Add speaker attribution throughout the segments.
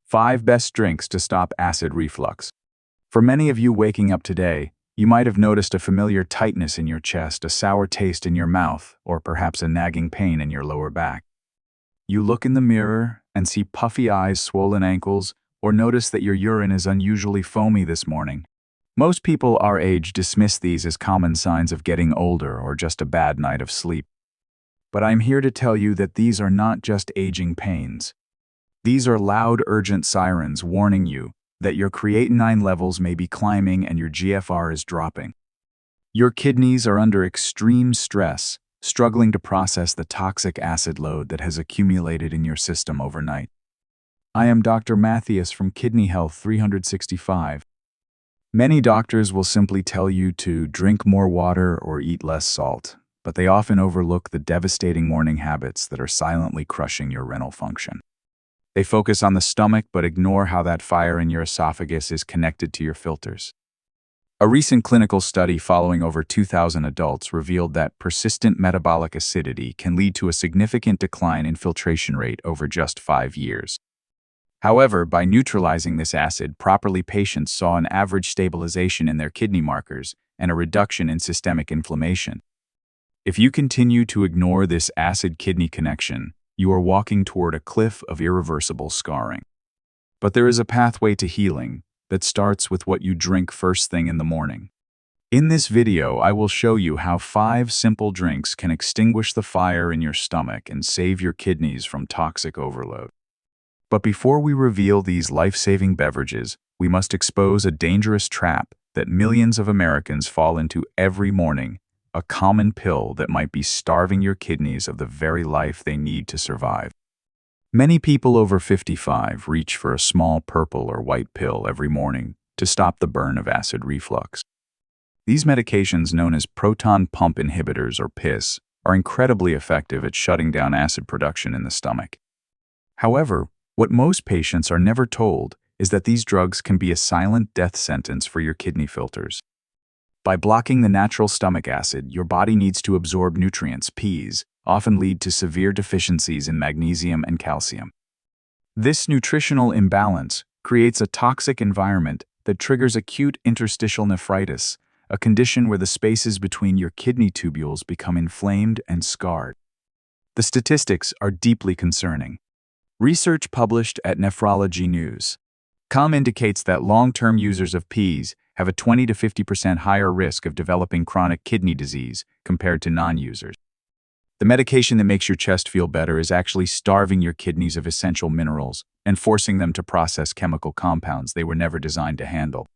Speaker 1: 5 best drinks to stop acid reflux. For many of you waking up today, you might have noticed a familiar tightness in your chest, a sour taste in your mouth, or perhaps a nagging pain in your lower back. You look in the mirror and see puffy eyes, swollen ankles, or notice that your urine is unusually foamy this morning. Most people our age dismiss these as common signs of getting older or just a bad night of sleep. But I'm here to tell you that these are not just aging pains. These are loud, urgent sirens warning you that your creatinine levels may be climbing and your GFR is dropping. Your kidneys are under extreme stress, struggling to process the toxic acid load that has accumulated in your system overnight. I am Dr. Mattheus from Kidney Health 365. Many doctors will simply tell you to drink more water or eat less salt, but they often overlook the devastating morning habits that are silently crushing your renal function. They focus on the stomach but ignore how that fire in your esophagus is connected to your filters. A recent clinical study following over 2,000 adults revealed that persistent metabolic acidity can lead to a significant decline in filtration rate over just 5 years. However, by neutralizing this acid properly, patients saw an average stabilization in their kidney markers and a reduction in systemic inflammation. If you continue to ignore this acid-kidney connection, you are walking toward a cliff of irreversible scarring. But there is a pathway to healing that starts with what you drink first thing in the morning. In this video, I will show you how 5 simple drinks can extinguish the fire in your stomach and save your kidneys from toxic overload. But before we reveal these life-saving beverages, we must expose a dangerous trap that millions of Americans fall into every morning, a common pill that might be starving your kidneys of the very life they need to survive. Many people over 55 reach for a small purple or white pill every morning to stop the burn of acid reflux. These medications, known as proton pump inhibitors or PIS, are incredibly effective at shutting down acid production in the stomach. However, what most patients are never told is that these drugs can be a silent death sentence for your kidney filters. By blocking the natural stomach acid, your body needs to absorb nutrients, Ps, often lead to severe deficiencies in magnesium and calcium. This nutritional imbalance creates a toxic environment that triggers acute interstitial nephritis, a condition where the spaces between your kidney tubules become inflamed and scarred. The statistics are deeply concerning. Research published at Nephrology News.com indicates that long-term users of Ps have a 20 to 50% higher risk of developing chronic kidney disease compared to non-users. The medication that makes your chest feel better is actually starving your kidneys of essential minerals and forcing them to process chemical compounds they were never designed to handle.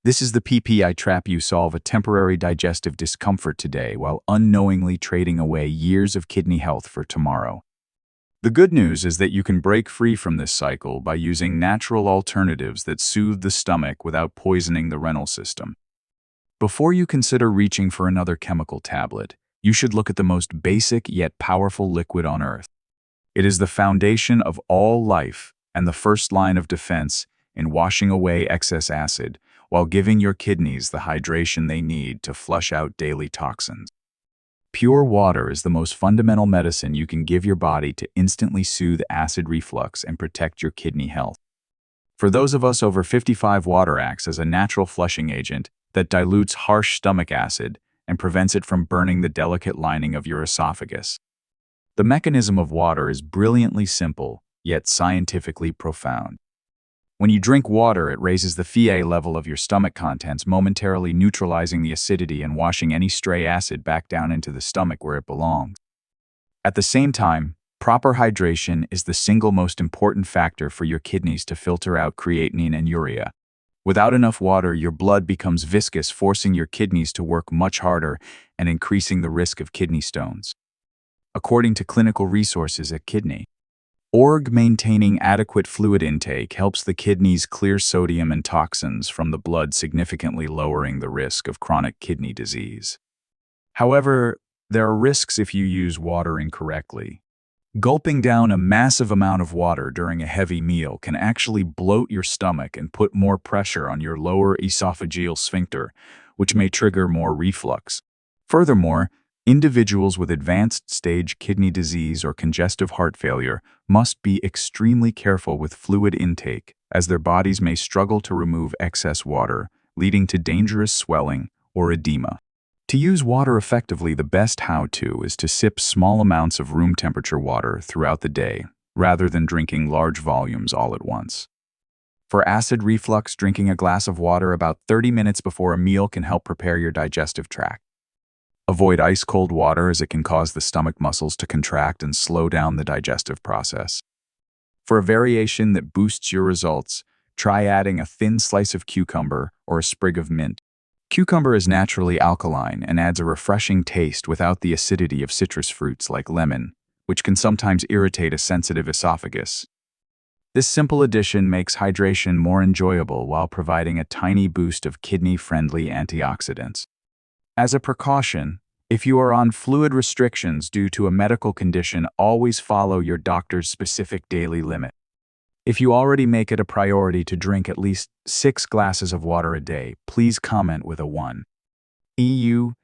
Speaker 1: This is the PPI trap. You solve a temporary digestive discomfort today while unknowingly trading away years of kidney health for tomorrow. The good news is that you can break free from this cycle by using natural alternatives that soothe the stomach without poisoning the renal system. Before you consider reaching for another chemical tablet, you should look at the most basic yet powerful liquid on Earth. It is the foundation of all life and the first line of defense in washing away excess acid while giving your kidneys the hydration they need to flush out daily toxins. Pure water is the most fundamental medicine you can give your body to instantly soothe acid reflux and protect your kidney health. For those of us over 55, water acts as a natural flushing agent that dilutes harsh stomach acid and prevents it from burning the delicate lining of your esophagus. The mechanism of water is brilliantly simple, yet scientifically profound. When you drink water, it raises the Phe level of your stomach contents, momentarily neutralizing the acidity and washing any stray acid back down into the stomach where it belongs. At the same time, proper hydration is the single most important factor for your kidneys to filter out creatinine and urea. Without enough water, your blood becomes viscous, forcing your kidneys to work much harder and increasing the risk of kidney stones. According to clinical resources at Kidney.org, maintaining adequate fluid intake helps the kidneys clear sodium and toxins from the blood, significantly lowering the risk of chronic kidney disease. However, there are risks if you use water incorrectly. Gulping down a massive amount of water during a heavy meal can actually bloat your stomach and put more pressure on your lower esophageal sphincter, which may trigger more reflux. Furthermore, Individuals with advanced stage kidney disease or congestive heart failure must be extremely careful with fluid intake, as their bodies may struggle to remove excess water, leading to dangerous swelling or edema. To use water effectively, the best how-to is to sip small amounts of room temperature water throughout the day, rather than drinking large volumes all at once. For acid reflux, drinking a glass of water about 30 minutes before a meal can help prepare your digestive tract. Avoid ice-cold water, as it can cause the stomach muscles to contract and slow down the digestive process. For a variation that boosts your results, try adding a thin slice of cucumber or a sprig of mint. Cucumber is naturally alkaline and adds a refreshing taste without the acidity of citrus fruits like lemon, which can sometimes irritate a sensitive esophagus. This simple addition makes hydration more enjoyable while providing a tiny boost of kidney-friendly antioxidants. As a precaution, if you are on fluid restrictions due to a medical condition, always follow your doctor's specific daily limit. If you already make it a priority to drink at least 6 glasses of water a day, please comment with a 1. You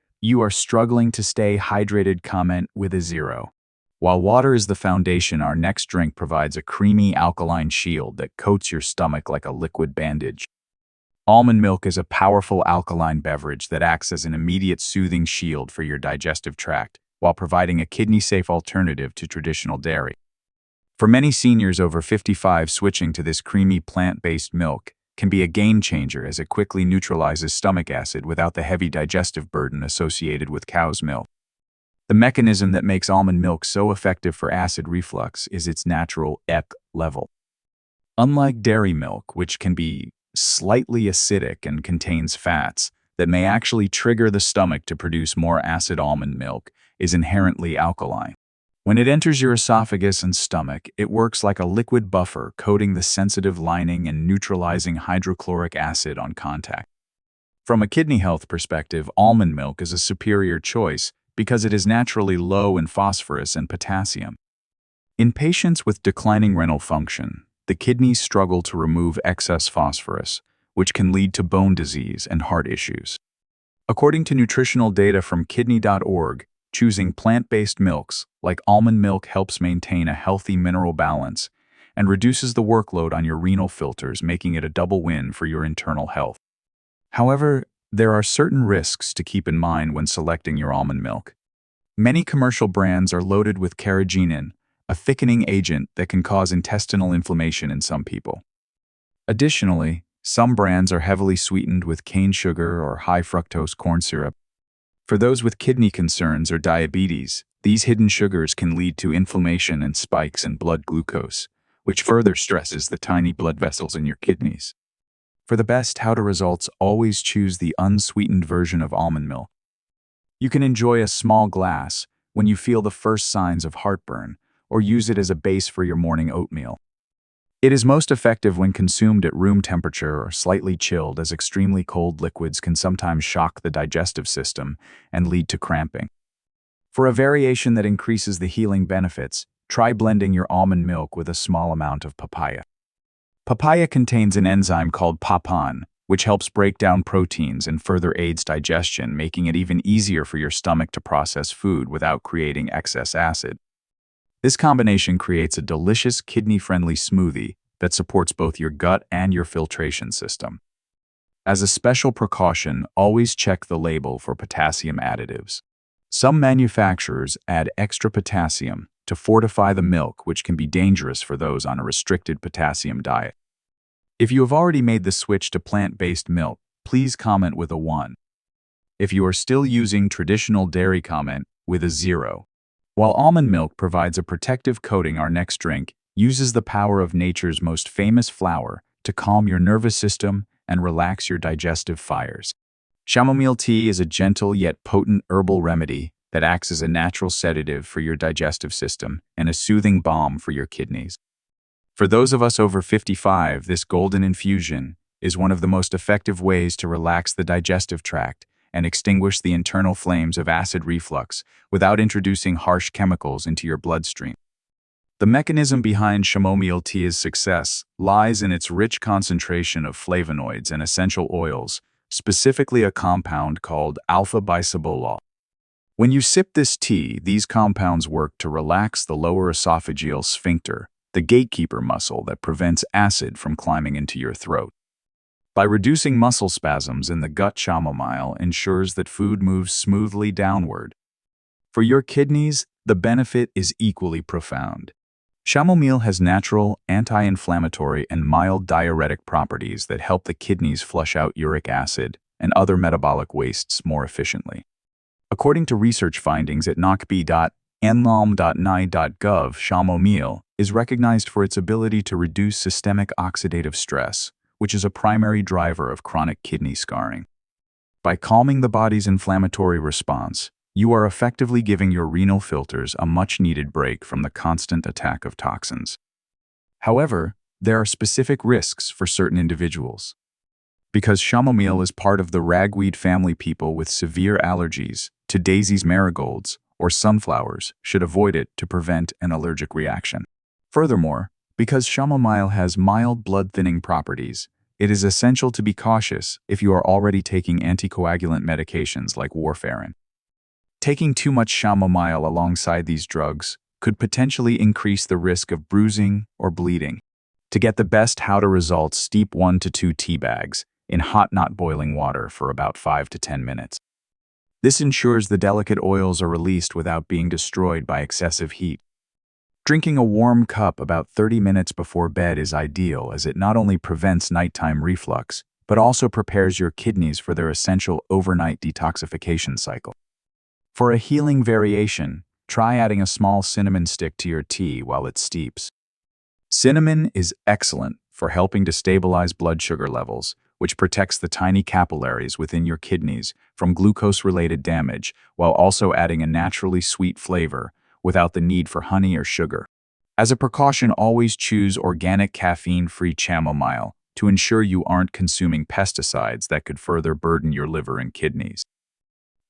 Speaker 1: are struggling to stay hydrated, comment with a 0. While water is the foundation, our next drink provides a creamy alkaline shield that coats your stomach like a liquid bandage. Almond milk is a powerful alkaline beverage that acts as an immediate soothing shield for your digestive tract, while providing a kidney-safe alternative to traditional dairy. For many seniors over 55, switching to this creamy plant-based milk can be a game-changer, as it quickly neutralizes stomach acid without the heavy digestive burden associated with cow's milk. The mechanism that makes almond milk so effective for acid reflux is its natural EC level. Unlike dairy milk, which can be slightly acidic and contains fats that may actually trigger the stomach to produce more acid, almond milk is inherently alkaline. When it enters your esophagus and stomach, it works like a liquid buffer, coating the sensitive lining and neutralizing hydrochloric acid on contact. From a kidney health perspective, almond milk is a superior choice because it is naturally low in phosphorus and potassium. In patients with declining renal function, the kidneys struggle to remove excess phosphorus, which can lead to bone disease and heart issues. According to nutritional data from kidney.org, choosing plant-based milks like almond milk helps maintain a healthy mineral balance and reduces the workload on your renal filters, making it a double win for your internal health. However, there are certain risks to keep in mind when selecting your almond milk. Many commercial brands are loaded with carrageenan, a thickening agent that can cause intestinal inflammation in some people. Additionally, some brands are heavily sweetened with cane sugar or high fructose corn syrup. For those with kidney concerns or diabetes, these hidden sugars can lead to inflammation and spikes in blood glucose, which further stresses the tiny blood vessels in your kidneys. For the best how-to results, always choose the unsweetened version of almond milk. You can enjoy a small glass when you feel the first signs of heartburn, or use it as a base for your morning oatmeal. It is most effective when consumed at room temperature or slightly chilled, as extremely cold liquids can sometimes shock the digestive system and lead to cramping. For a variation that increases the healing benefits, try blending your almond milk with a small amount of papaya. Papaya contains an enzyme called papain, which helps break down proteins and further aids digestion, making it even easier for your stomach to process food without creating excess acid. This combination creates a delicious kidney-friendly smoothie that supports both your gut and your filtration system. As a special precaution, always check the label for potassium additives. Some manufacturers add extra potassium to fortify the milk, which can be dangerous for those on a restricted potassium diet. If you have already made the switch to plant-based milk, please comment with a 1. If you are still using traditional dairy, comment with a 0. While almond milk provides a protective coating, our next drink uses the power of nature's most famous flower to calm your nervous system and relax your digestive fires. Chamomile tea is a gentle yet potent herbal remedy that acts as a natural sedative for your digestive system and a soothing balm for your kidneys. For those of us over 55, this golden infusion is one of the most effective ways to relax the digestive tract and extinguish the internal flames of acid reflux without introducing harsh chemicals into your bloodstream. The mechanism behind chamomile tea's success lies in its rich concentration of flavonoids and essential oils, specifically a compound called alpha-bisabolol. When you sip this tea, these compounds work to relax the lower esophageal sphincter, the gatekeeper muscle that prevents acid from climbing into your throat. By reducing muscle spasms in the gut, chamomile ensures that food moves smoothly downward. For your kidneys, the benefit is equally profound. Chamomile has natural, anti-inflammatory, and mild diuretic properties that help the kidneys flush out uric acid and other metabolic wastes more efficiently. According to research findings at nocb.nlom.ni.gov, chamomile is recognized for its ability to reduce systemic oxidative stress, which is a primary driver of chronic kidney scarring. By calming the body's inflammatory response, you are effectively giving your renal filters a much-needed break from the constant attack of toxins. However, there are specific risks for certain individuals. Because chamomile is part of the ragweed family, people with severe allergies to daisies, marigolds, or sunflowers should avoid it to prevent an allergic reaction. Furthermore, because chamomile has mild blood-thinning properties, it is essential to be cautious if you are already taking anticoagulant medications like warfarin. Taking too much chamomile alongside these drugs could potentially increase the risk of bruising or bleeding. To get the best how-to results, steep 1 to 2 tea bags in hot, not boiling water for about 5 to 10 minutes. This ensures the delicate oils are released without being destroyed by excessive heat. Drinking a warm cup about 30 minutes before bed is ideal, as it not only prevents nighttime reflux, but also prepares your kidneys for their essential overnight detoxification cycle. For a healing variation, try adding a small cinnamon stick to your tea while it steeps. Cinnamon is excellent for helping to stabilize blood sugar levels, which protects the tiny capillaries within your kidneys from glucose-related damage, while also adding a naturally sweet flavor without the need for honey or sugar. As a precaution, always choose organic caffeine-free chamomile to ensure you aren't consuming pesticides that could further burden your liver and kidneys.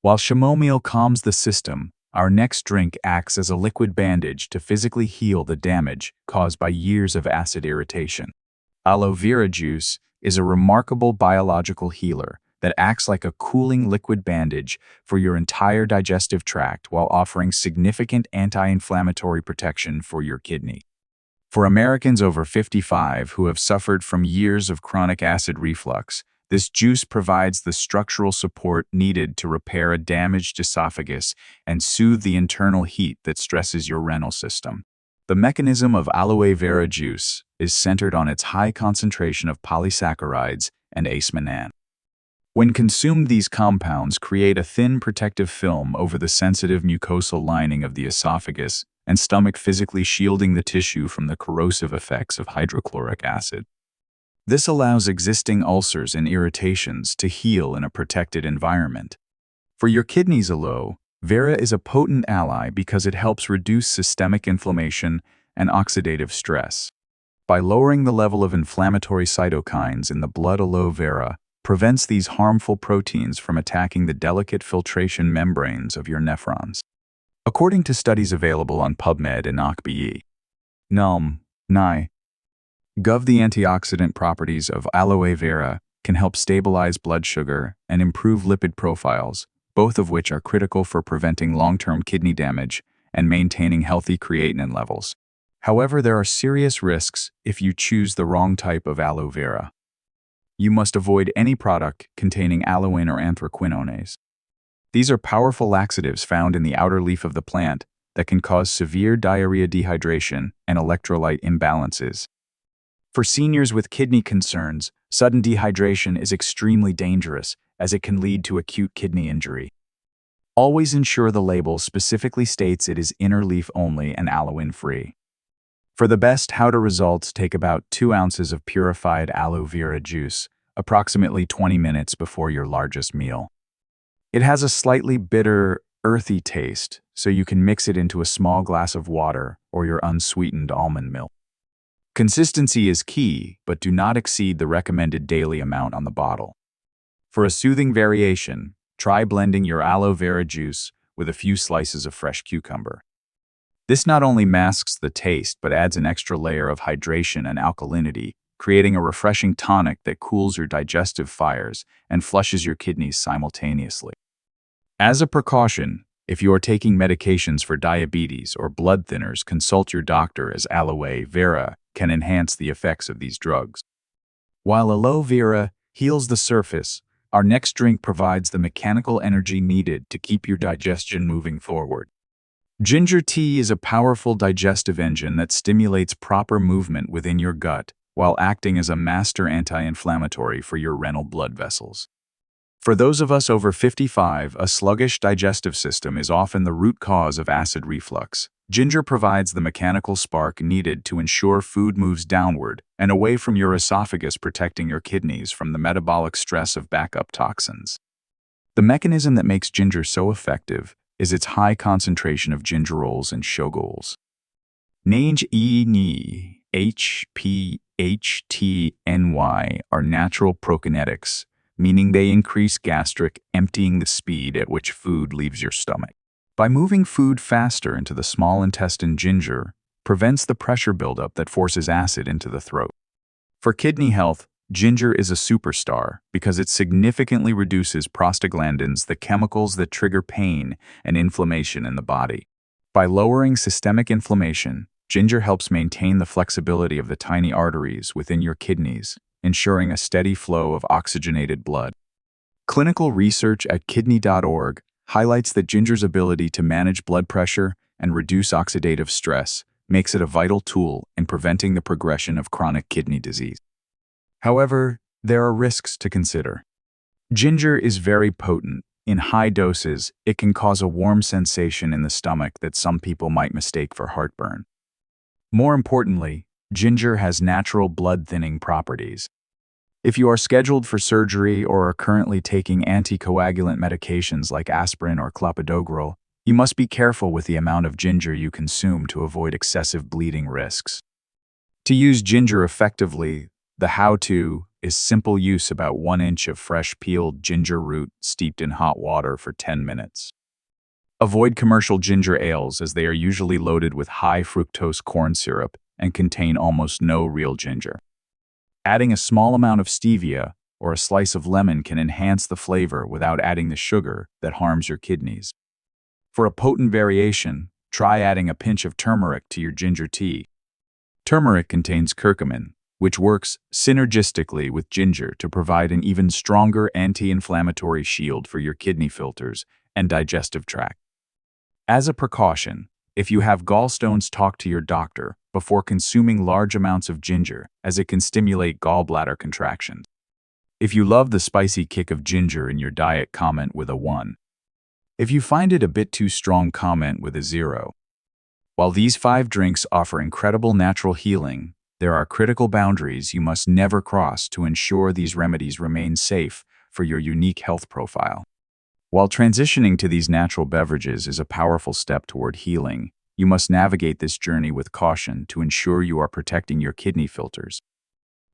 Speaker 1: While chamomile calms the system, our next drink acts as a liquid bandage to physically heal the damage caused by years of acid irritation. Aloe vera juice is a remarkable biological healer that acts like a cooling liquid bandage for your entire digestive tract while offering significant anti-inflammatory protection for your kidney. For Americans over 55 who have suffered from years of chronic acid reflux, this juice provides the structural support needed to repair a damaged esophagus and soothe the internal heat that stresses your renal system. The mechanism of aloe vera juice is centered on its high concentration of polysaccharides and acemannan. When consumed, these compounds create a thin protective film over the sensitive mucosal lining of the esophagus and stomach, physically shielding the tissue from the corrosive effects of hydrochloric acid. This allows existing ulcers and irritations to heal in a protected environment. For your kidneys, aloe vera is a potent ally because it helps reduce systemic inflammation and oxidative stress. By lowering the level of inflammatory cytokines in the blood, aloe vera prevents these harmful proteins from attacking the delicate filtration membranes of your nephrons. According to studies available on PubMed and nocb.nlm.ni.gov, the antioxidant properties of aloe vera can help stabilize blood sugar and improve lipid profiles, both of which are critical for preventing long-term kidney damage and maintaining healthy creatinine levels. However, there are serious risks if you choose the wrong type of aloe vera. You must avoid any product containing aloin or anthraquinones. These are powerful laxatives found in the outer leaf of the plant that can cause severe diarrhea, dehydration, and electrolyte imbalances. For seniors with kidney concerns, sudden dehydration is extremely dangerous, as it can lead to acute kidney injury. Always ensure the label specifically states it is inner leaf only and aloin-free. For the best how-to results, take about 2 ounces of purified aloe vera juice, approximately 20 minutes before your largest meal. It has a slightly bitter, earthy taste, so you can mix it into a small glass of water or your unsweetened almond milk. Consistency is key, but do not exceed the recommended daily amount on the bottle. For a soothing variation, try blending your aloe vera juice with a few slices of fresh cucumber. This not only masks the taste, but adds an extra layer of hydration and alkalinity, creating a refreshing tonic that cools your digestive fires and flushes your kidneys simultaneously. As a precaution, If you are taking medications for diabetes or blood thinners, consult your doctor, as Aloe Vera can enhance the effects of these drugs. While Aloe Vera heals the surface, our next drink provides the mechanical energy needed to keep your digestion moving forward. Ginger tea is a powerful digestive engine that stimulates proper movement within your gut while acting as a master anti-inflammatory for your renal blood vessels. For those of us over 55, a sluggish digestive system is often the root cause of acid reflux. Ginger provides the mechanical spark needed to ensure food moves downward and away from your esophagus, protecting your kidneys from the metabolic stress of backup toxins. The mechanism that makes ginger so effective is its high concentration of gingerols and shogols. NAGE, HPHTNY are natural prokinetics, meaning they increase gastric emptying, the speed at which food leaves your stomach. By moving food faster into the small intestine, ginger prevents the pressure buildup that forces acid into the throat. For kidney health, ginger is a superstar because it significantly reduces prostaglandins, the chemicals that trigger pain and inflammation in the body. By lowering systemic inflammation, ginger helps maintain the flexibility of the tiny arteries within your kidneys, ensuring a steady flow of oxygenated blood. Clinical research at kidney.org highlights that ginger's ability to manage blood pressure and reduce oxidative stress makes it a vital tool in preventing the progression of chronic kidney disease. However, there are risks to consider. Ginger is very potent. In high doses, it can cause a warm sensation in the stomach that some people might mistake for heartburn. More importantly, ginger has natural blood-thinning properties. If you are scheduled for surgery or are currently taking anticoagulant medications like aspirin or clopidogrel, you must be careful with the amount of ginger you consume to avoid excessive bleeding risks. To use ginger effectively, the how-to is simple: use about 1 inch of fresh peeled ginger root steeped in hot water for 10 minutes. Avoid commercial ginger ales, as they are usually loaded with high fructose corn syrup and contain almost no real ginger. Adding a small amount of stevia or a slice of lemon can enhance the flavor without adding the sugar that harms your kidneys. For a potent variation, try adding a pinch of turmeric to your ginger tea. Turmeric contains curcumin, which works synergistically with ginger to provide an even stronger anti-inflammatory shield for your kidney filters and digestive tract. As a precaution, if you have gallstones, talk to your doctor before consuming large amounts of ginger, as it can stimulate gallbladder contractions. If you love the spicy kick of ginger in your diet, comment with a 1. If you find it a bit too strong, comment with a 0. While these 5 drinks offer incredible natural healing, there are critical boundaries you must never cross to ensure these remedies remain safe for your unique health profile. While transitioning to these natural beverages is a powerful step toward healing, you must navigate this journey with caution to ensure you are protecting your kidney filters.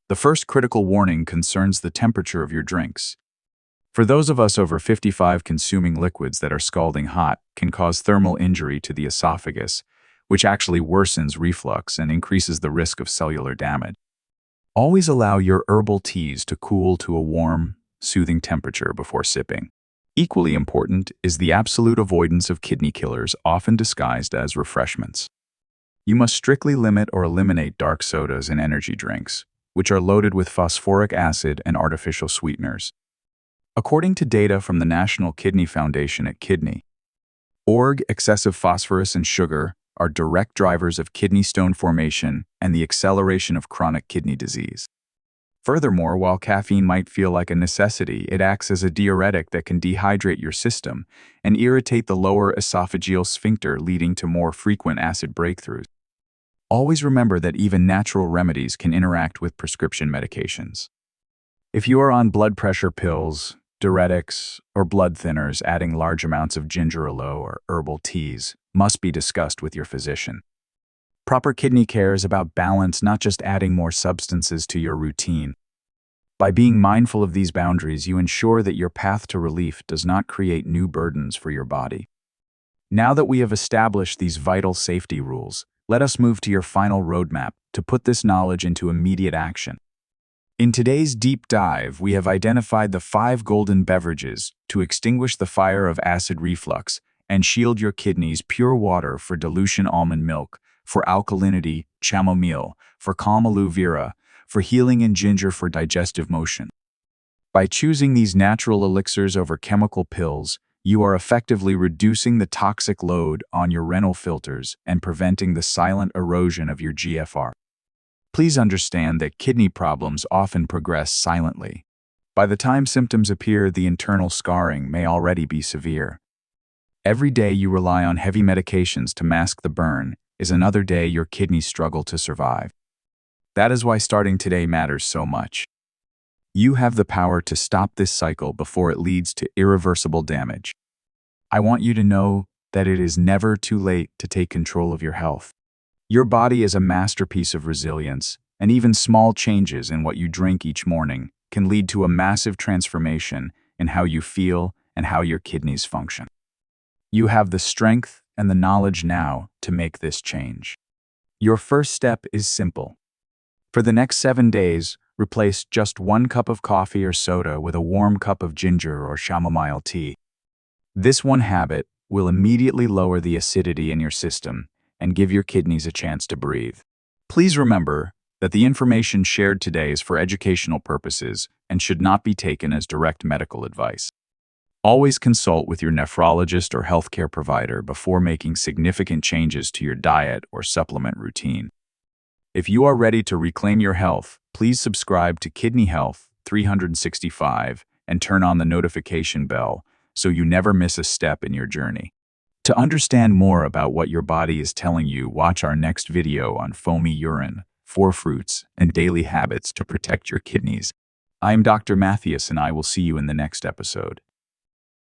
Speaker 1: The first critical warning concerns the temperature of your drinks. For those of us over 55, consuming liquids that are scalding hot can cause thermal injury to the esophagus, which actually worsens reflux and increases the risk of cellular damage. Always allow your herbal teas to cool to a warm, soothing temperature before sipping. Equally important is the absolute avoidance of kidney killers, often disguised as refreshments. You must strictly limit or eliminate dark sodas and energy drinks, which are loaded with phosphoric acid and artificial sweeteners. According to data from the National Kidney Foundation at kidney.org, excessive phosphorus and sugar are direct drivers of kidney stone formation and the acceleration of chronic kidney disease. Furthermore, while caffeine might feel like a necessity, it acts as a diuretic that can dehydrate your system and irritate the lower esophageal sphincter, leading to more frequent acid breakthroughs. Always remember that even natural remedies can interact with prescription medications. If you are on blood pressure pills, diuretics, or blood thinners, adding large amounts of ginger, aloe, or herbal teas must be discussed with your physician. Proper kidney care is about balance, not just adding more substances to your routine. By being mindful of these boundaries, you ensure that your path to relief does not create new burdens for your body. Now that we have established these vital safety rules, let us move to your final roadmap to put this knowledge into immediate action. In today's deep dive, we have identified the 5 golden beverages to extinguish the fire of acid reflux and shield your kidneys pure water for dilution almond milk, for alkalinity chamomile, for calm aloe vera, for healing and ginger for digestive motion. By choosing these natural elixirs over chemical pills, you are effectively reducing the toxic load on your renal filters and preventing the silent erosion of your GFR. Please understand that kidney problems often progress silently. By the time symptoms appear, the internal scarring may already be severe. Every day you rely on heavy medications to mask the burn is another day your kidneys struggle to survive. That is why starting today matters so much. You have the power to stop this cycle before it leads to irreversible damage. I want you to know that it is never too late to take control of your health. Your body is a masterpiece of resilience, and even small changes in what you drink each morning can lead to a massive transformation in how you feel and how your kidneys function. You have the strength and the knowledge now to make this change. Your first step is simple. For the next 7 days, replace just 1 cup of coffee or soda with a warm cup of ginger or chamomile tea. This one habit will immediately lower the acidity in your system and give your kidneys a chance to breathe. Please remember that the information shared today is for educational purposes and should not be taken as direct medical advice. Always consult with your nephrologist or healthcare provider before making significant changes to your diet or supplement routine. If you are ready to reclaim your health, please subscribe to Kidney Health 365 and turn on the notification bell so you never miss a step in your journey. To understand more about what your body is telling you, watch our next video on foamy urine, 4 fruits, and daily habits to protect your kidneys. I am Dr. Mattheus, and I will see you in the next episode.